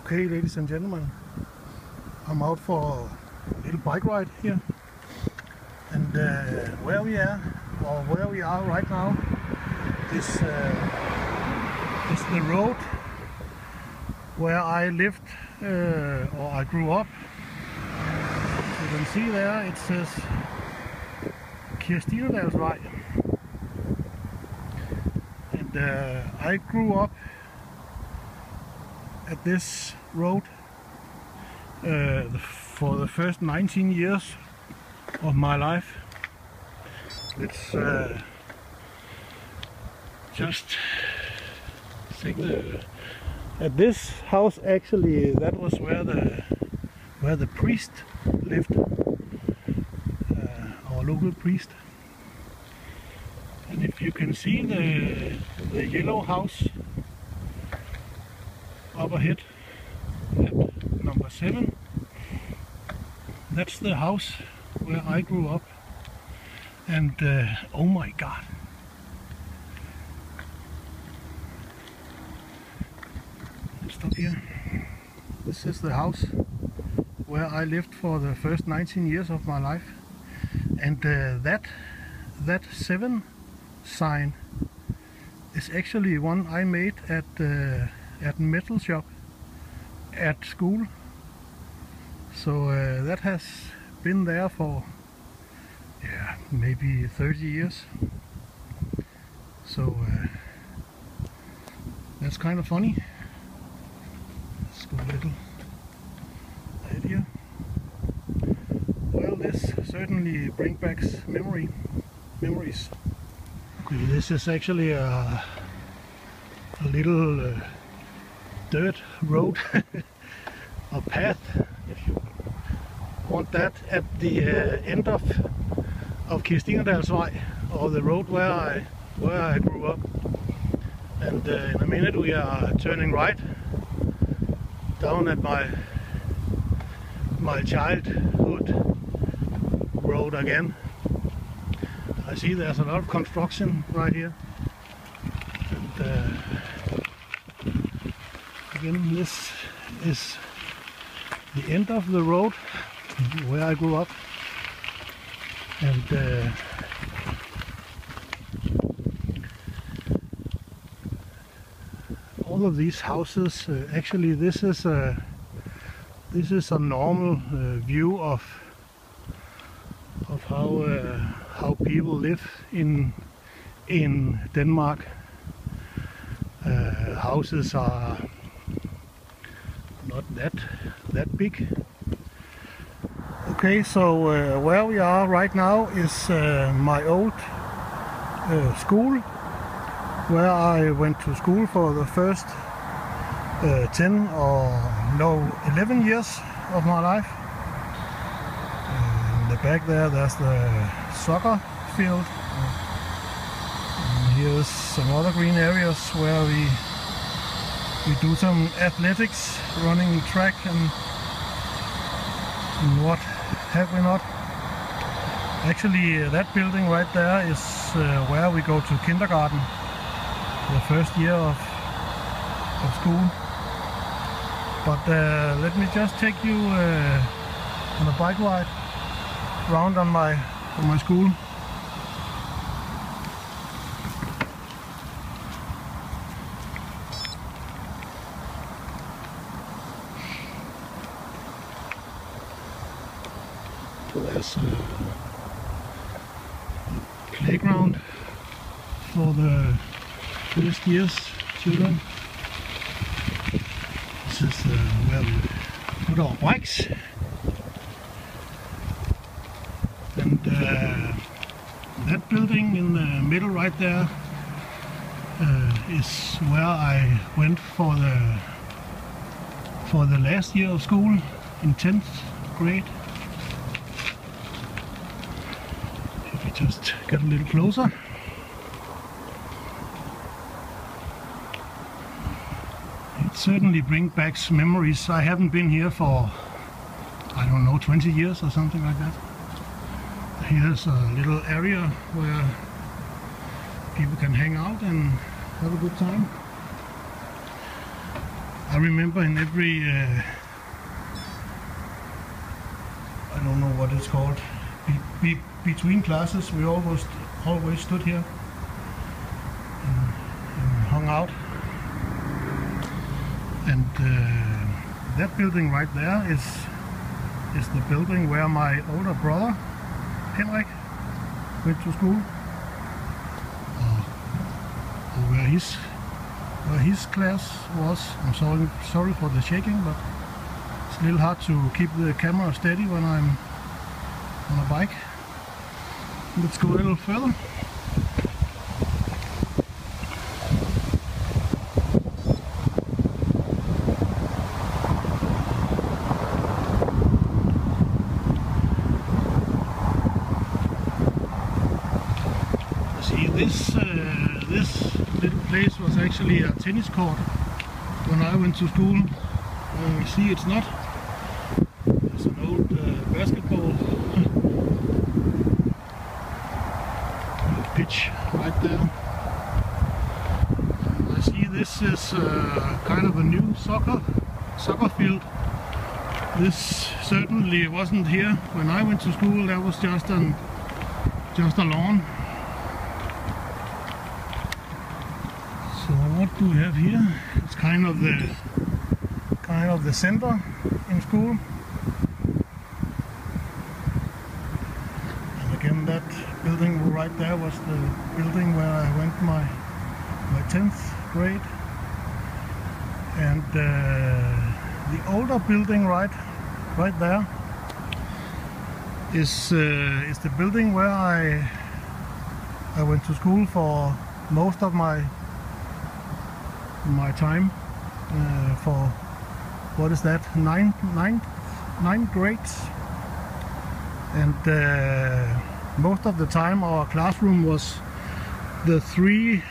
Okay, ladies and gentlemen, I'm out for a little bike ride here, and where we are right now is the road where I lived or I grew up. You can see there it says Kirstinedalsvej, and I grew up at this road for the first 19 years of my life. Let's just take at this house. Actually, that was where the priest lived, our local priest. And if you can see the yellow house up ahead at number 7, that's the house where I grew up. And oh my god, let's stop here. This is the house where I lived for the first 19 years of my life. And that 7 sign is actually one I made at metal shop at school. So that has been there for maybe 30 years. So that's kind of funny. Let's go a little ahead here. Well, this certainly brings back memories. Okay, this is actually a little dirt road, a path, if you want that, at the end of Kirstinedalsvej, or the road where I grew up. And in a minute we are turning right down at my childhood road again. I see there's a lot of construction right here. And again, this is the end of the road where I grew up. And all of these houses, actually this is a normal view of how people live in Denmark. Houses are not that big. Okay, so where we are right now is my old school, where I went to school for the first 10 or no 11 years of my life. In the back there's the soccer field. And here's some other green areas where we do some athletics, running track and what have we not. Actually, that building right there is where we go to kindergarten, the first year of school. But let me just take you on a bike ride around on my school. So there's a playground for the first year's children. This is where we put our bikes. And that building in the middle right there is where I went for the last year of school in 10th grade. If we just get a little closer. It certainly brings back memories. I haven't been here for, I don't know, 20 years or something like that. Here's a little area where people can hang out and have a good time. I remember in every I don't know what it's called, between classes we always stood here and hung out. And that building right there is the building where my older brother Henrik went to school, or where his class was. I'm sorry for the shaking, but it's a little hard to keep the camera steady when I'm on a bike. Let's go a little further. This little place was actually a tennis court when I went to school. See, it's not. There's an old basketball pitch right there. I see this is kind of a new soccer field. This certainly wasn't here when I went to school. That was just a lawn. So what do we have here? It's kind of the center in school. And again, that building right there was the building where I went my 10th grade. And the older building right there is the building where I went to school for most of my time, for what is that, nine grades. And most of the time our classroom was the three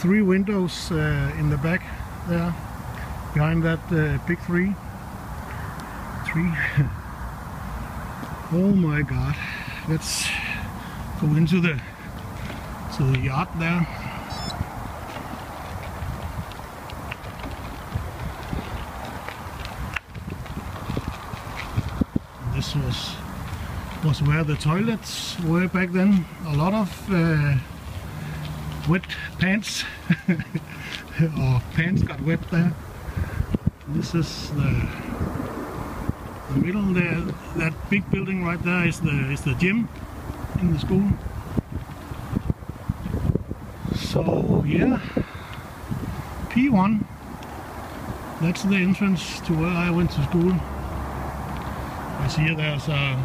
windows in the back there, behind that big tree. Oh my god, let's go into the yard there. This was where the toilets were back then. A lot of wet pants or pants got wet there. This is the middle there. That big building right there is the gym in the school. So yeah, P1, that's the entrance to where I went to school. I see there's a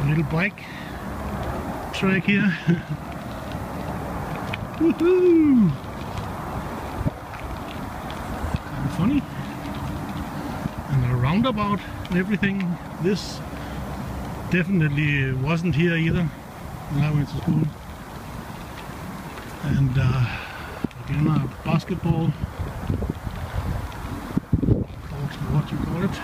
little bike track here. Woohoo! Kind of funny. And a roundabout and everything. This definitely wasn't here either when I went to school. And again, a basketball, what you call it.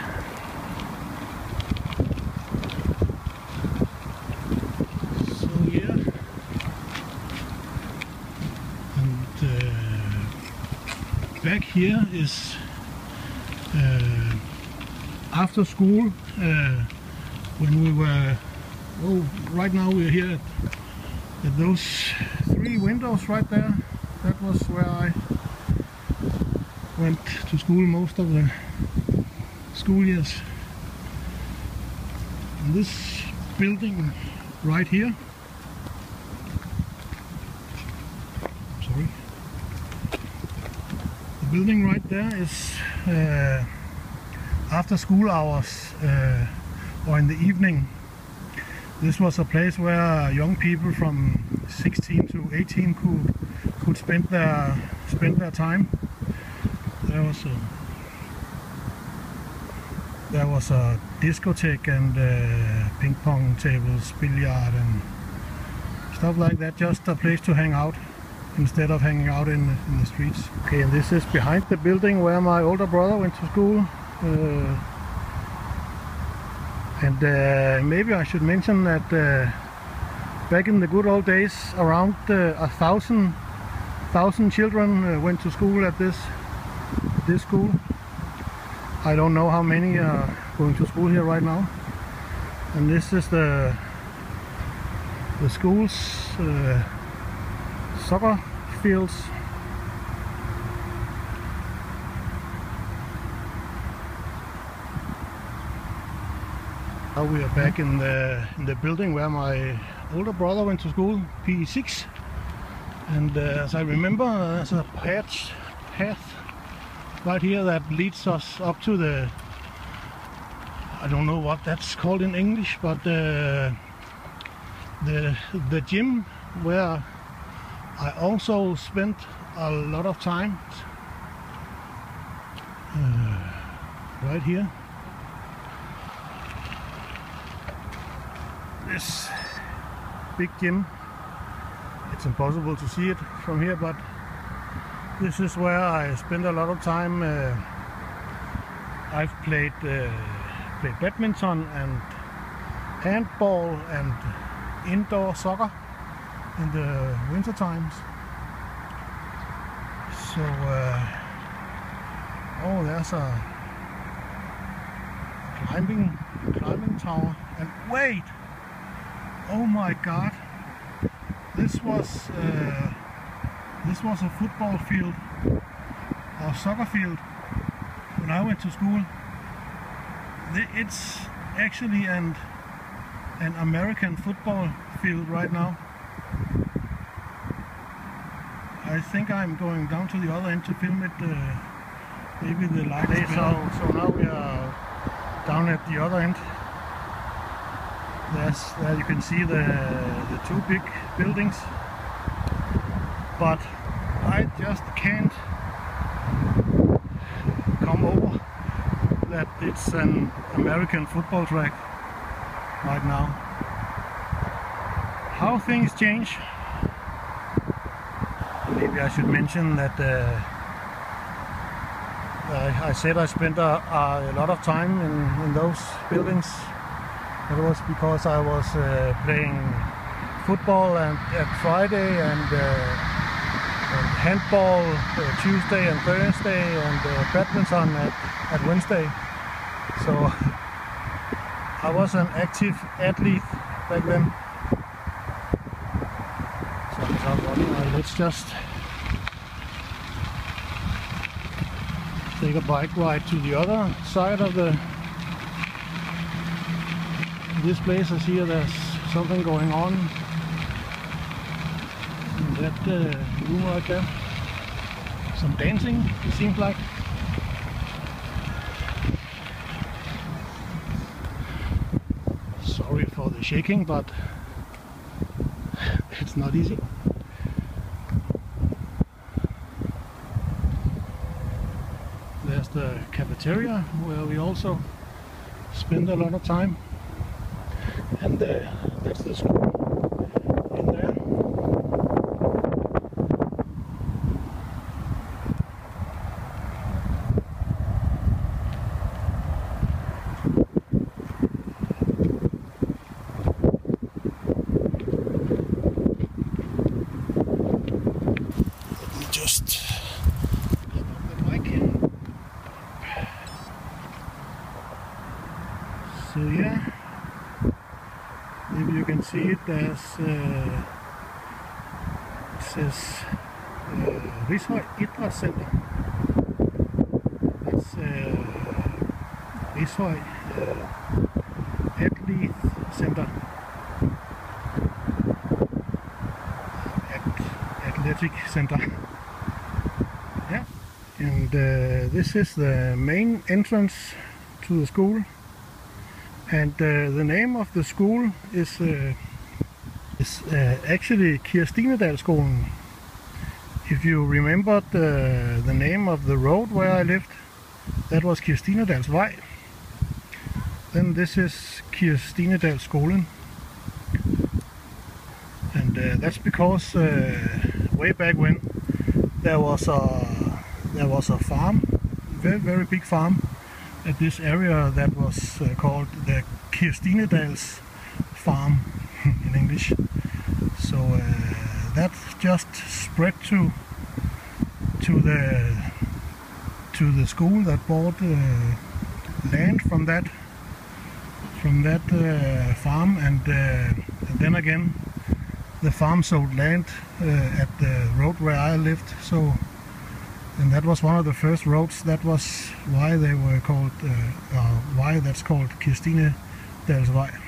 So yeah, and back here is after school, when we were, right now we're here at those three windows right there. That was where I went to school most of the school years. And this building right here, sorry, the building right there is after school hours or in the evening. This was a place where young people from 16 to 18 could spend their time. There was a discotheque and ping pong tables, billiard and stuff like that. Just a place to hang out instead of hanging out in the streets. Okay, and this is behind the building where my older brother went to school. And maybe I should mention that back in the good old days, around 1,000 children went to school at this at this school. I don't know how many are going to school here right now. And this is the school's soccer fields. Now we are back in the building where my older brother went to school, PE6. And as I remember, there's a path right here that leads us up to the, I don't know what that's called in English, but the gym where I also spent a lot of time. Right here. This big gym. It's impossible to see it from here, but this is where I spend a lot of time. I've played badminton and handball and indoor soccer in the winter times. So oh, there's a climbing tower. And wait, oh my god, this was a football field or soccer field when I went to school. It's actually an American football field right now. I think I'm going down to the other end to film it. Maybe the light is better. So now we are down at the other end. There you can see the two big buildings, but I just can't come over that it's an American football track right now. How things change. Maybe I should mention that I said I spent a lot of time in those buildings. It was because I was playing football at Friday and handball Tuesday and Thursday and badminton at Wednesday. So I was an active athlete back then. So let's just take a bike ride to the other side of this place. I see there's something going on in that room right there. Some dancing, it seems like. Sorry for the shaking, but it's not easy. There's the cafeteria where we also spend a lot of time. And that's the school in there. Let me just get off the bike. So yeah. Maybe you can see it. There's it says Rishøj Idrætscenter. That's Rishøj Athlete Center. Athletic Center. Yeah. And this is the main entrance to the school. And the name of the school is actually Kirstinedalsskolen. If you remembered the name of the road where I lived, that was Kirstinedalsvej. Then this is Kirstinedalsskolen. And that's because way back when there was a farm, very big farm, at this area that was called the Kirstinedals farm in English. So that just spread to to the school that bought land from that farm, and then again the farm sold land at the road where I lived. So, and that was one of the first roads. That was why they were called, why that's called Kirstine Dalsvej.